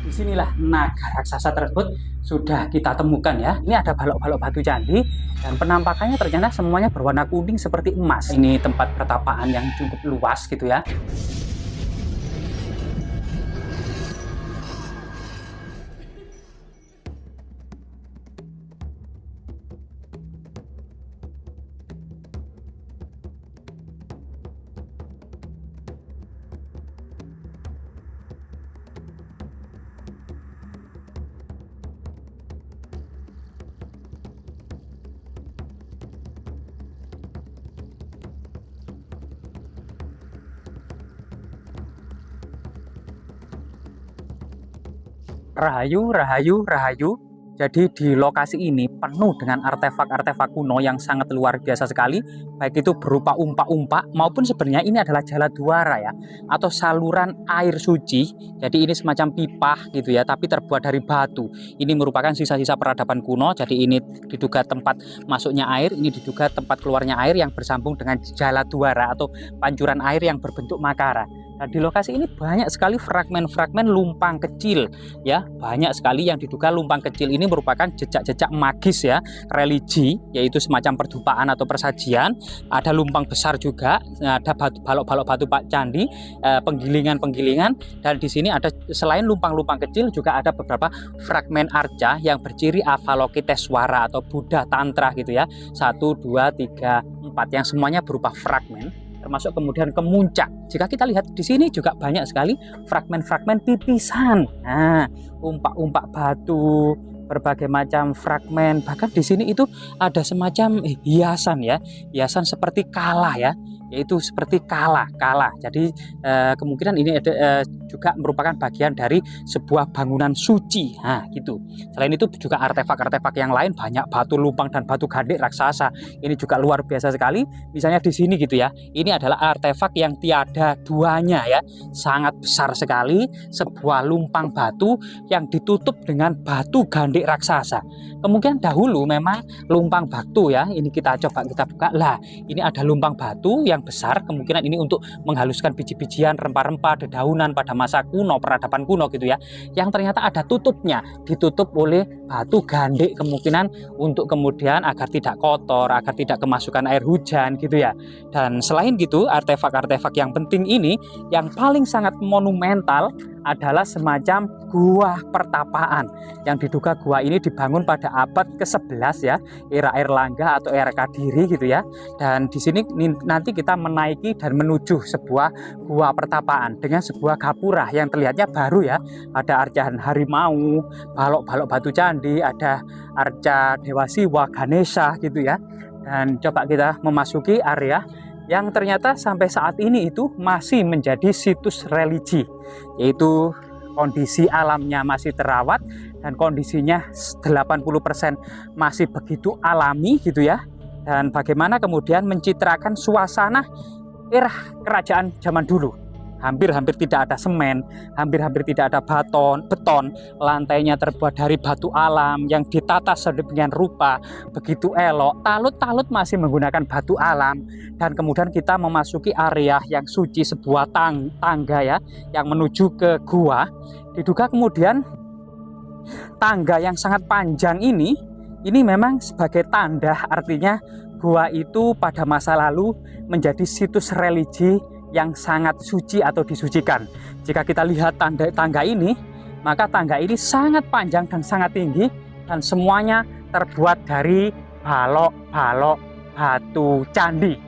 Disinilah naga raksasa tersebut sudah kita temukan ya. Ini ada balok-balok batu candi dan penampakannya ternyata semuanya berwarna kuning seperti emas. Ini tempat pertapaan yang cukup luas gitu ya. Rahayu, rahayu, rahayu. Jadi di lokasi ini penuh dengan artefak-artefak kuno yang sangat luar biasa sekali. Baik itu berupa umpak-umpak maupun sebenarnya ini adalah Jaladwara ya. Atau saluran air suci. Jadi ini semacam pipa gitu ya. Tapi terbuat dari batu. Ini merupakan sisa-sisa peradaban kuno. Jadi ini diduga tempat masuknya air. Ini diduga tempat keluarnya air yang bersambung dengan Jaladwara atau pancuran air yang berbentuk makara. Nah, di lokasi ini banyak sekali fragmen-fragmen lumpang kecil ya, banyak sekali yang diduga lumpang kecil ini merupakan jejak-jejak magis ya, religi, yaitu semacam perdupaan atau persajian. Ada lumpang besar juga, ada balok-balok batu pak candi, penggilingan-penggilingan, dan di sini ada selain lumpang-lumpang kecil juga ada beberapa fragmen arca yang berciri Avalokiteswara atau Buddha Tantra gitu ya. 1, 2, 3, 4 yang semuanya berupa fragmen. Termasuk kemudian kemuncak. Jika kita lihat di sini juga banyak sekali fragmen-fragmen pipisan. Nah, umpak-umpak batu, berbagai macam fragmen. Bahkan di sini itu ada semacam hiasan ya, hiasan seperti kala ya, yaitu seperti kala. Jadi kemungkinan ini ada, juga merupakan bagian dari sebuah bangunan suci. Nah, gitu. Selain itu juga artefak-artefak yang lain banyak, batu lumpang dan batu gandek raksasa. Ini juga luar biasa sekali. Misalnya di sini gitu ya. Ini adalah artefak yang tiada duanya ya. Sangat besar sekali, sebuah lumpang batu yang ditutup dengan batu gandek raksasa. Kemungkinan dahulu memang lumpang batu ya. Ini kita coba kita buka lah. Ini ada lumpang batu yang besar, kemungkinan ini untuk menghaluskan biji-bijian, rempah-rempah, dedaunan pada masa kuno, peradaban kuno gitu ya. Yang ternyata ada tutupnya, ditutup oleh batu gandek, kemungkinan untuk kemudian agar tidak kotor, agar tidak kemasukan air hujan gitu ya. Dan selain gitu, artefak-artefak yang penting ini, yang paling sangat monumental adalah semacam gua pertapaan yang diduga gua ini dibangun pada abad ke-11 ya, era Airlangga atau era Kadiri gitu ya. Dan di sini nanti kita menaiki dan menuju sebuah gua pertapaan dengan sebuah gapura yang terlihatnya baru ya. Ada arcahan harimau, balok-balok batu candi, ada arca Dewa Siwa, Ganesha gitu ya. Dan coba kita memasuki area yang ternyata sampai saat ini itu masih menjadi situs religi, yaitu kondisi alamnya masih terawat dan kondisinya 80% masih begitu alami gitu ya. Dan bagaimana kemudian mencitrakan suasana era kerajaan zaman dulu. Hampir-hampir tidak ada semen, hampir-hampir tidak ada beton, lantainya terbuat dari batu alam yang ditata sedemikian rupa, begitu elok. Talut-talut masih menggunakan batu alam. Dan kemudian kita memasuki area yang suci, sebuah tangga ya, yang menuju ke gua. Diduga kemudian tangga yang sangat panjang ini memang sebagai tanda, artinya gua itu pada masa lalu menjadi situs religi yang sangat suci atau disucikan. Jika kita lihat tangga ini, maka tangga ini sangat panjang dan sangat tinggi dan semuanya terbuat dari balok-balok batu candi.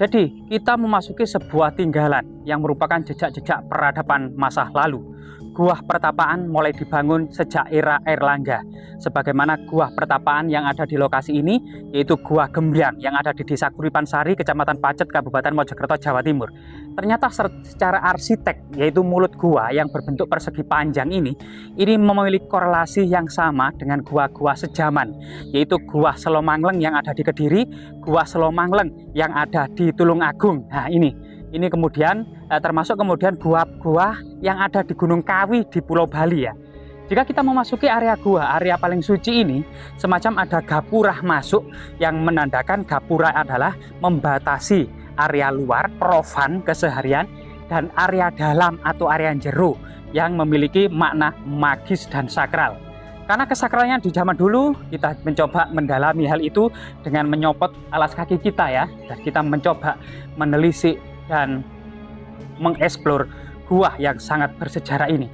Jadi kita memasuki sebuah tinggalan yang merupakan jejak-jejak peradaban masa lalu. gua pertapaan mulai dibangun sejak era Airlangga. Sebagaimana gua pertapaan yang ada di lokasi ini, yaitu Gua Gembyang yang ada di Desa Kuripan Sari, Kecamatan Pacet, Kabupaten Mojokerto, Jawa Timur. Ternyata secara arsitek, yaitu mulut gua yang berbentuk persegi panjang ini memiliki korelasi yang sama dengan gua-gua sejaman, yaitu Gua Selomangleng yang ada di Kediri, Gua Selomangleng yang ada di Tulungagung. Nah, ini kemudian termasuk kemudian gua-gua yang ada di Gunung Kawi di Pulau Bali ya. Jika kita memasuki area gua, area paling suci ini, semacam ada gapura masuk yang menandakan gapura adalah membatasi area luar, profan keseharian, dan area dalam atau area jero yang memiliki makna magis dan sakral. Karena kesakralannya di zaman dulu, kita mencoba mendalami hal itu dengan menyopot alas kaki kita ya, dan kita mencoba menelisik dan mengeksplor gua yang sangat bersejarah ini.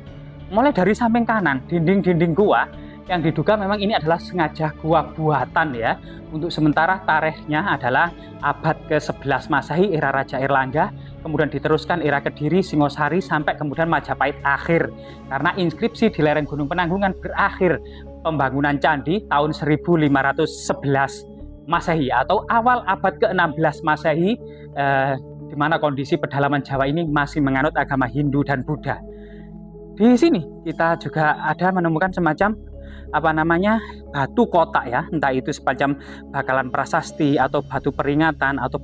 Mulai dari samping kanan, dinding-dinding gua yang diduga memang ini adalah sengaja gua buatan ya. Untuk sementara tarikhnya adalah abad ke-11 Masehi, era Raja Airlangga, kemudian diteruskan era Kediri, Singosari, sampai kemudian Majapahit akhir. Karena inskripsi di lereng Gunung Penanggungan berakhir pembangunan candi tahun 1511 Masehi atau awal abad ke-16 Masehi, di mana kondisi pedalaman Jawa ini masih menganut agama Hindu dan Buddha. Di sini kita juga ada menemukan semacam batu kotak ya, entah itu semacam bakalan prasasti atau batu peringatan atau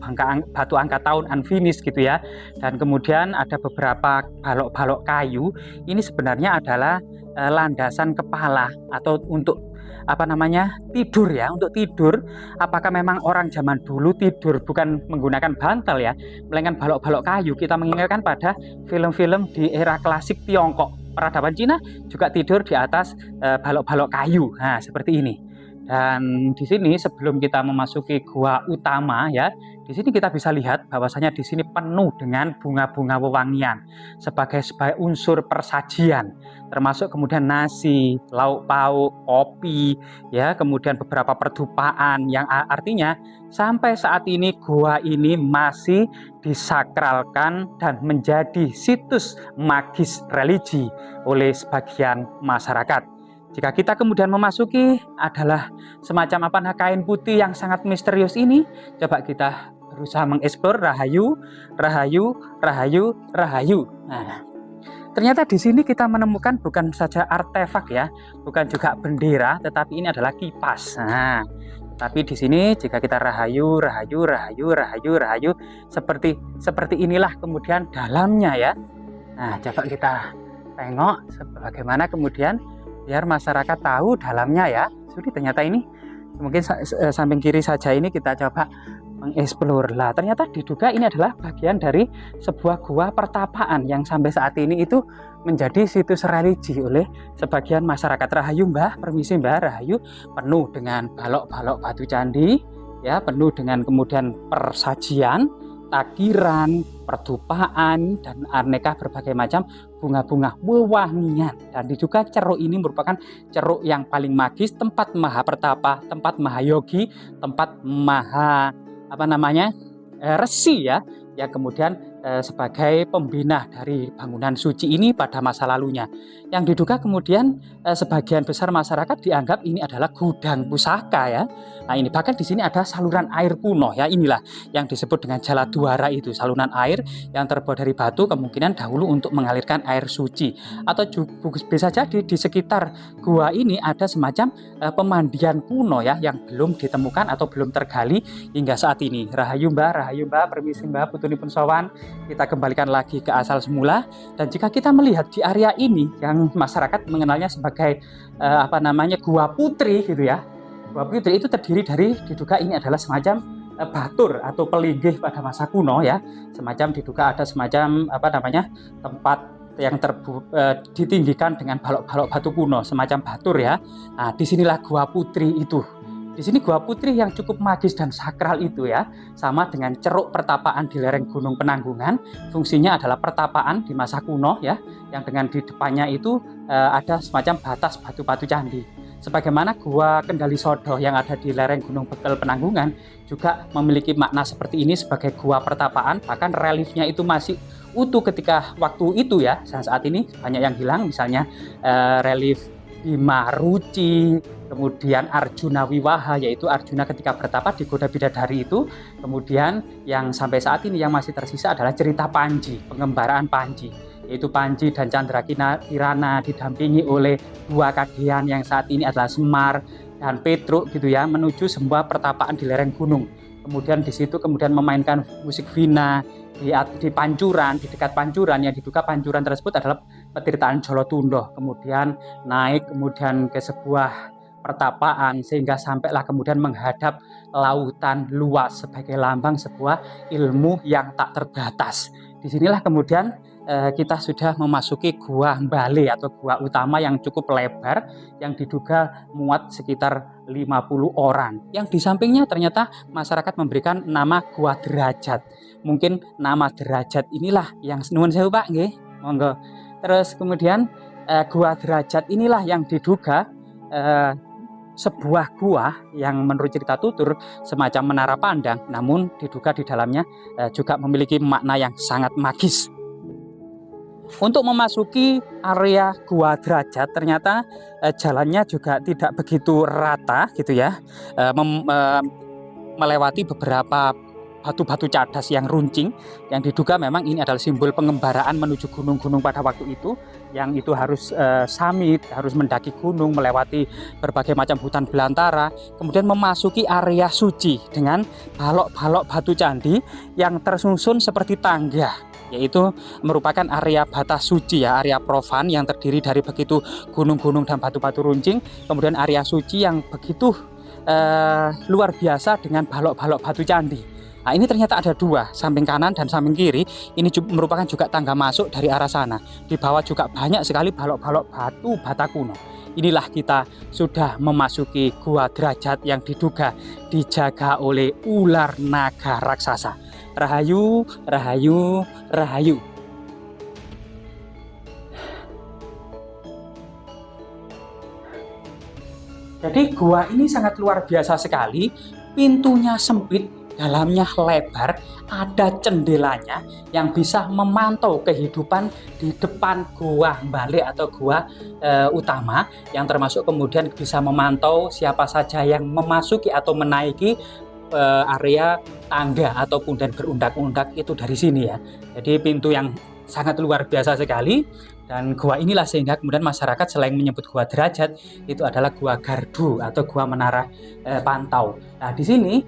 batu angka tahun unfinished gitu ya. Dan kemudian ada beberapa balok-balok kayu. Ini sebenarnya adalah landasan kepala atau untuk tidur ya, untuk tidur. Apakah memang orang zaman dulu tidur bukan menggunakan bantal ya, melainkan balok-balok kayu? Kita mengingatkan pada film-film di era klasik Tiongkok. Peradaban Cina juga tidur di atas balok-balok kayu. Nah, seperti ini. Dan di sini sebelum kita memasuki gua utama ya, di sini kita bisa lihat bahwasanya di sini penuh dengan bunga-bunga wewangian sebagai unsur persajian, termasuk kemudian nasi, lauk pauk, kopi ya, kemudian beberapa perdupaan yang artinya sampai saat ini gua ini masih disakralkan dan menjadi situs magis religi oleh sebagian masyarakat. Jika kita kemudian memasuki adalah semacam kain putih yang sangat misterius ini, coba kita berusaha mengeksplor. Rahayu, rahayu, rahayu, rahayu. Nah, ternyata di sini kita menemukan bukan saja artefak ya, bukan juga bendera, tetapi ini adalah kipas. Nah, tapi di sini jika kita rahayu, rahayu, rahayu, rahayu, rahayu, seperti inilah kemudian dalamnya ya. Nah, coba kita tengok bagaimana kemudian biar masyarakat tahu dalamnya ya. Jadi ternyata ini mungkin samping kiri saja ini kita coba mengeksplor lah. Ternyata diduga ini adalah bagian dari sebuah gua pertapaan yang sampai saat ini itu menjadi situs religi oleh sebagian masyarakat. Rahayu Mbah, permisi Mbah, rahayu, penuh dengan balok-balok batu candi ya, penuh dengan kemudian persajian, takiran, perdupaan, dan aneka berbagai macam bunga-bunga wewangian. Dan juga ceruk ini merupakan ceruk yang paling magis, tempat maha pertapa, tempat maha yogi, tempat maha resi ya, yang kemudian sebagai pembina dari bangunan suci ini pada masa lalunya. Yang diduga kemudian sebagian besar masyarakat dianggap ini adalah gudang pusaka ya. Nah, ini bahkan di sini ada saluran air kuno ya, inilah yang disebut dengan Jala Dwara itu, saluran air yang terbuat dari batu, kemungkinan dahulu untuk mengalirkan air suci. Atau juga bisa jadi di sekitar gua ini ada semacam pemandian kuno ya, yang belum ditemukan atau belum tergali hingga saat ini. Rahayu Mbah, permisi Mbah, putunipun sowan. Kita kembalikan lagi ke asal semula. Dan jika kita melihat di area ini yang masyarakat mengenalnya sebagai Gua Putri gitu ya. Gua Putri itu terdiri dari, diduga ini adalah semacam batur atau pelinggih pada masa kuno ya. Semacam diduga ada semacam tempat yang ditinggikan dengan balok-balok batu kuno, semacam batur ya. Nah, disinilah Gua Putri itu. Di sini Gua Putri yang cukup magis dan sakral itu ya, sama dengan ceruk pertapaan di lereng Gunung Penanggungan. Fungsinya adalah pertapaan di masa kuno ya, yang dengan di depannya itu ada semacam batas batu-batu candi. Sebagaimana Gua Kendali Sodoh yang ada di lereng Gunung Bekel Penanggungan juga memiliki makna seperti ini sebagai gua pertapaan, bahkan reliefnya itu masih utuh ketika waktu itu ya. Saat ini banyak yang hilang, misalnya relief Bima Ruci, kemudian Arjuna Wiwaha, yaitu Arjuna ketika bertapa di Goda Bidadari itu. Kemudian yang sampai saat ini yang masih tersisa adalah cerita Panji, pengembaraan Panji, yaitu Panji dan Chandra Kirana didampingi oleh dua kadean yang saat ini adalah Semar dan Petruk gitu ya, menuju sebuah pertapaan di lereng gunung. Kemudian di situ kemudian memainkan musik vina di Pancuran, di dekat Pancuran, yang diduga Pancuran tersebut adalah Petirtaan Jolotundo. Kemudian naik kemudian ke sebuah pertapaan sehingga sampailah kemudian menghadap lautan luas sebagai lambang sebuah ilmu yang tak terbatas. Disinilah kemudian kita sudah memasuki Gua Mbale atau gua utama yang cukup lebar, yang diduga muat sekitar 50 orang. Yang di sampingnya ternyata masyarakat memberikan nama Gua Derajat. Mungkin nama Derajat inilah yang nuwun sewu Pak nggih, monggo. Terus kemudian Gua Derajat inilah yang diduga sebuah gua yang menurut cerita tutur semacam menara pandang, namun diduga di dalamnya juga memiliki makna yang sangat magis. Untuk memasuki area Gua Derajat ternyata jalannya juga tidak begitu rata gitu ya, melewati beberapa batu-batu cadas yang runcing, yang diduga memang ini adalah simbol pengembaraan menuju gunung-gunung pada waktu itu, yang itu harus summit, harus mendaki gunung, melewati berbagai macam hutan belantara, kemudian memasuki area suci dengan balok-balok batu candi yang tersusun seperti tangga, yaitu merupakan area batas suci ya, area profan yang terdiri dari begitu gunung-gunung dan batu-batu runcing, kemudian area suci yang begitu luar biasa dengan balok-balok batu candi. Nah, ini ternyata ada dua, samping kanan dan samping kiri. Ini merupakan juga tangga masuk dari arah sana. Di bawah juga banyak sekali balok-balok batu bata kuno. Inilah kita sudah memasuki Gua Derajat yang diduga dijaga oleh ular naga raksasa. Rahayu, rahayu, rahayu. Jadi gua ini sangat luar biasa sekali. Pintunya sempit, dalamnya lebar, ada jendelanya yang bisa memantau kehidupan di depan Gua Mbale atau gua utama, yang termasuk kemudian bisa memantau siapa saja yang memasuki atau menaiki area tangga ataupun dan berundak-undak itu dari sini ya. Jadi pintu yang sangat luar biasa sekali. Dan gua inilah sehingga kemudian masyarakat selain menyebut Gua Derajat itu adalah Gua Gardu atau gua menara pantau. Nah, di sini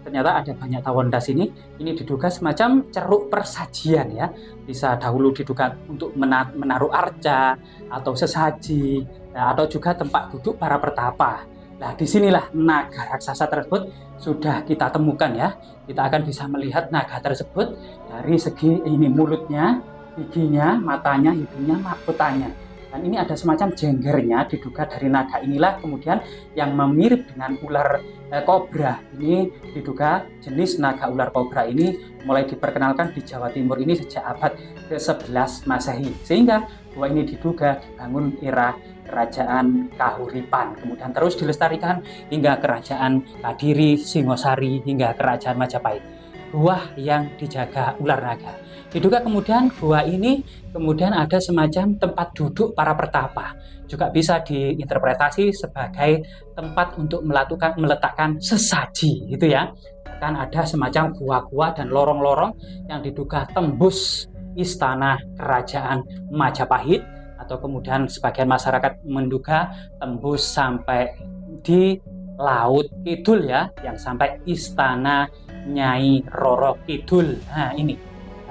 ternyata ada banyak tawon das ini diduga semacam ceruk persajian ya. Bisa dahulu diduga untuk menaruh arca atau sesaji, atau juga tempat duduk para pertapa. Nah, disinilah naga raksasa tersebut sudah kita temukan ya. Kita akan bisa melihat naga tersebut dari segi ini mulutnya, giginya, matanya, hidungnya, mahkotanya. Dan ini ada semacam jenggernya, diduga dari naga inilah kemudian yang mirip dengan ular kobra. Ini diduga jenis naga ular kobra ini mulai diperkenalkan di Jawa Timur ini sejak abad ke-11 Masehi. Sehingga gua ini diduga dibangun era kerajaan Kahuripan, kemudian terus dilestarikan hingga kerajaan Kadiri, Singosari, hingga kerajaan Majapahit. Gua yang dijaga ular naga. Diduga kemudian gua ini kemudian ada semacam tempat duduk para pertapa. Juga bisa diinterpretasi sebagai tempat untuk meletakkan sesaji gitu ya. Kan ada semacam gua-gua dan lorong-lorong yang diduga tembus istana kerajaan Majapahit, atau kemudian sebagian masyarakat menduga tembus sampai di Laut Kidul ya, yang sampai istana Nyai Roro Kidul. Nah, ini.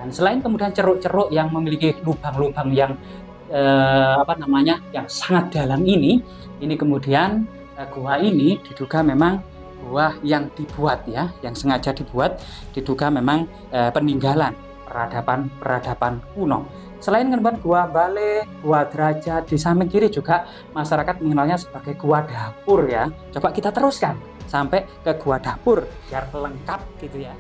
Dan selain kemudian ceruk-ceruk yang memiliki lubang-lubang yang yang sangat dalam ini kemudian gua ini diduga memang gua yang dibuat ya, yang sengaja dibuat, diduga memang peninggalan peradaban kuno. Selain kemudian Gua Mbale, Gua Derajat, di samping kiri juga masyarakat mengenalnya sebagai gua dapur ya. Coba kita teruskan sampai ke gua dapur biar lengkap gitu ya.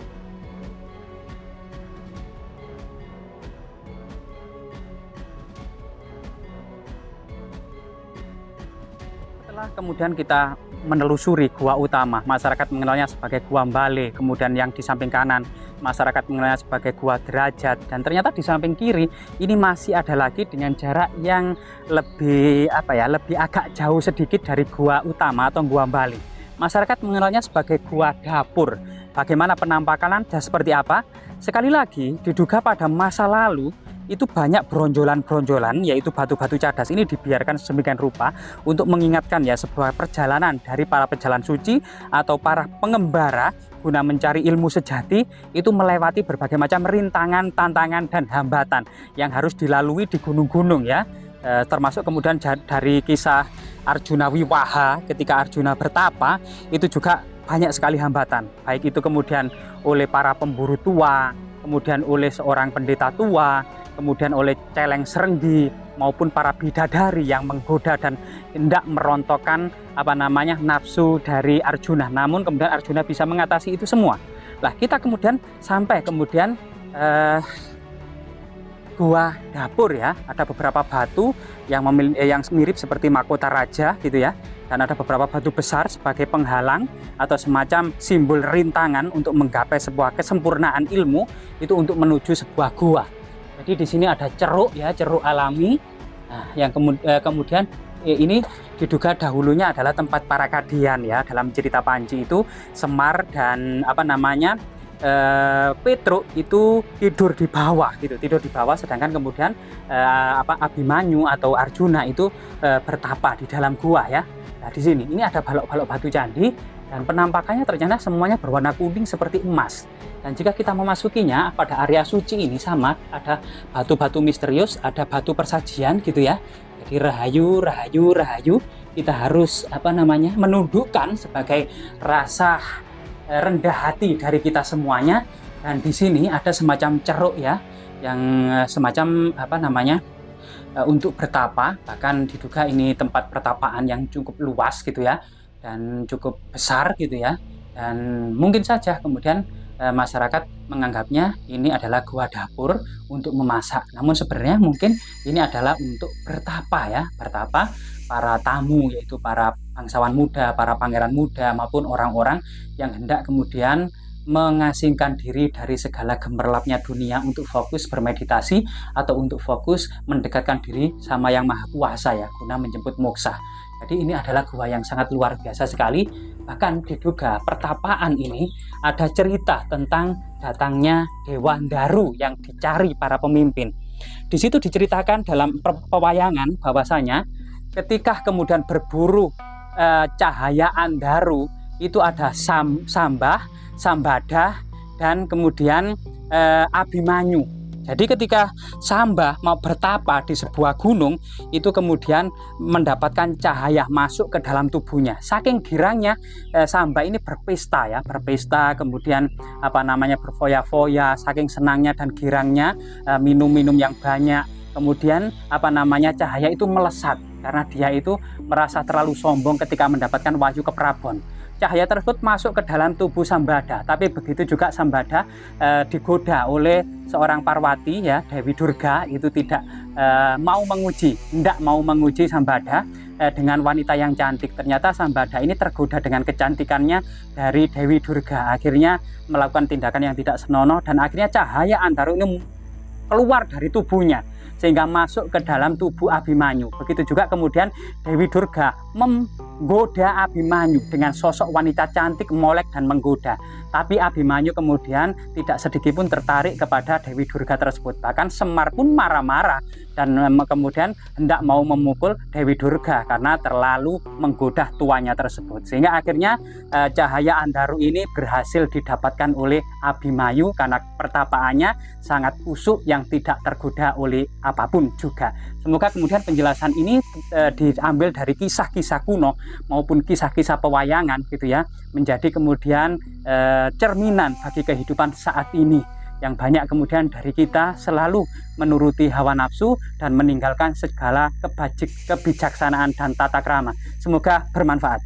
Setelah kemudian kita menelusuri gua utama, masyarakat mengenalnya sebagai Gua Mbale, kemudian yang di samping kanan masyarakat mengenalnya sebagai Gua Derajat, dan ternyata di samping kiri ini masih ada lagi dengan jarak yang lebih lebih agak jauh sedikit dari gua utama atau Gua Mbale. Masyarakat mengenalnya sebagai Gua Dapur. Bagaimana penampakan dan seperti apa? Sekali lagi, diduga pada masa lalu itu banyak bronjolan-bronjolan, yaitu batu-batu cadas ini dibiarkan sedemikian rupa untuk mengingatkan ya sebuah perjalanan dari para pejalan suci atau para pengembara guna mencari ilmu sejati, itu melewati berbagai macam rintangan, tantangan, dan hambatan yang harus dilalui di gunung-gunung ya. Termasuk kemudian dari kisah Arjuna Wiwaha ketika Arjuna bertapa, itu juga banyak sekali hambatan, baik itu kemudian oleh para pemburu tua, kemudian oleh seorang pendeta tua, kemudian oleh celeng serenggi, maupun para bidadari yang menggoda dan hendak merontokkan nafsu dari Arjuna. Namun kemudian Arjuna bisa mengatasi itu semua. Lah kita kemudian sampai kemudian Gua Dapur ya, ada beberapa batu yang mirip seperti mahkota raja gitu ya, dan ada beberapa batu besar sebagai penghalang atau semacam simbol rintangan untuk menggapai sebuah kesempurnaan ilmu itu untuk menuju sebuah gua. Jadi di sini ada ceruk ya, ceruk alami. Nah, yang kemudian ini diduga dahulunya adalah tempat para kadian ya. Dalam cerita Panji itu Semar dan Petruk itu tidur di bawah gitu, sedangkan kemudian Abimanyu atau Arjuna itu bertapa di dalam gua ya. Nah di sini ini ada balok-balok batu candi dan penampakannya ternyata semuanya berwarna kuning seperti emas. Dan jika kita memasukinya pada area suci ini sama ada batu-batu misterius, ada batu persajian gitu ya. Jadi rahayu kita harus menundukkan sebagai rasa rendah hati dari kita semuanya. Dan di sini ada semacam ceruk ya, yang semacam untuk bertapa, bahkan diduga ini tempat pertapaan yang cukup luas gitu ya, dan cukup besar gitu ya. Dan mungkin saja kemudian masyarakat menganggapnya ini adalah gua dapur untuk memasak, namun sebenarnya mungkin ini adalah untuk bertapa ya, bertapa para tamu, yaitu para bangsawan muda, para pangeran muda, maupun orang-orang yang hendak kemudian mengasingkan diri dari segala gemerlapnya dunia untuk fokus bermeditasi atau untuk fokus mendekatkan diri sama Yang Maha Kuasa ya, guna menjemput moksa. Jadi ini adalah gua yang sangat luar biasa sekali. Bahkan diduga pertapaan ini ada cerita tentang datangnya Dewa Daru yang dicari para pemimpin. Di situ diceritakan dalam pewayangan bahwasanya ketika kemudian berburu cahaya Andaru itu ada Sambah, Sambada, dan kemudian Abimanyu. Jadi ketika Sambah mau bertapa di sebuah gunung, itu kemudian mendapatkan cahaya masuk ke dalam tubuhnya. Saking girangnya Sambah ini berpesta ya, kemudian berfoya-foya, saking senangnya dan girangnya minum-minum yang banyak. Kemudian cahaya itu melesat karena dia itu merasa terlalu sombong ketika mendapatkan wahyu keprabon. Cahaya tersebut masuk ke dalam tubuh Sambada, tapi begitu juga Sambada digoda oleh seorang Parwati ya, Dewi Durga, itu tidak hendak mau menguji Sambada dengan wanita yang cantik. Ternyata Sambada ini tergoda dengan kecantikannya dari Dewi Durga, akhirnya melakukan tindakan yang tidak senonoh dan akhirnya cahaya Andaru ini keluar dari tubuhnya sehingga masuk ke dalam tubuh Abimanyu. Begitu juga kemudian Dewi Durga menggoda Abimanyu dengan sosok wanita cantik, molek dan menggoda. Tapi Abimanyu kemudian tidak sedikit pun tertarik kepada Dewi Durga tersebut. Bahkan Semar pun marah-marah dan kemudian hendak mau memukul Dewi Durga karena terlalu menggoda tuanya tersebut. Sehingga akhirnya cahaya Andaru ini berhasil didapatkan oleh Abimanyu karena pertapaannya sangat kusuk yang tidak tergoda oleh apapun juga. Semoga kemudian penjelasan ini diambil dari kisah-kisah kuno maupun kisah-kisah pewayangan gitu ya, menjadi kemudian cerminan bagi kehidupan saat ini yang banyak kemudian dari kita selalu menuruti hawa nafsu dan meninggalkan segala kebijaksanaan dan tata krama. Semoga bermanfaat.